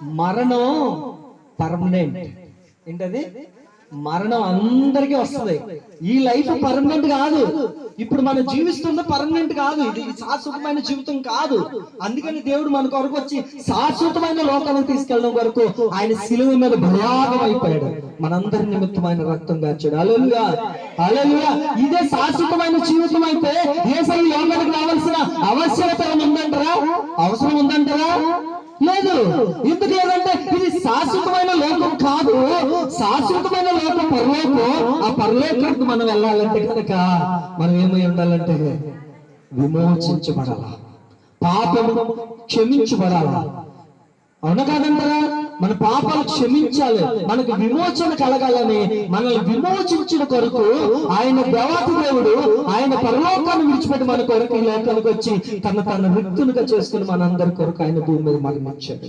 మరణం పర్మనెంట్. ఏంటది? మరణం అందరికీ వస్తుంది. ఈ లైఫ్ పర్మనెంట్ కాదు. ఇప్పుడు మనం జీవిస్తున్న పర్మనెంట్ కాదు. ఇది శాశ్వతమైన జీవితం కాదు. అందుకని దేవుడు మన కొరకు వచ్చి శాశ్వతమైన లోకానికి తీసుకెళ్ళడం వరకు ఆయన శిలువ మీద బలాగం అయిపోయాడు. మనందరి నిమిత్తం ఆయన రక్తం గార్చాడు. హల్లెలూయా, హల్లెలూయా. ఇదే శాశ్వతమైన జీవితం అయితే యేసయ్య లోకానికి రావాల్సిన ఆవశ్యకత ఉందంటారా? అవసరం ఉందంటారా? లేదు. ఎందుకు లేదంటే ఇది శాశ్వతమైన లోకం కాదు. శాశ్వతమైన లోకం పరలోకం. ఆ పరలోకానికి మనం వెళ్ళాలంటే కనుక మనం ఏమై ఉండాలంటే విమోచించబడాలా, పాపము క్షమించబడాలా. అవునా కాదంటారా? మన పాపాలు క్షమించాలి, మనకు విమోచన కలగాలని మనల్ని విమోచించిన కొరకు ఆయన దేవాతి దేవుడు ఆయన పరలోకాన్ని విడిచిపెట్టి మన కొరకు ఈ లోకానికి వచ్చి తన రిక్తులుగా చేసుకుని మనందరి కొరకు ఆయన భూమి మీద మరణించాడు.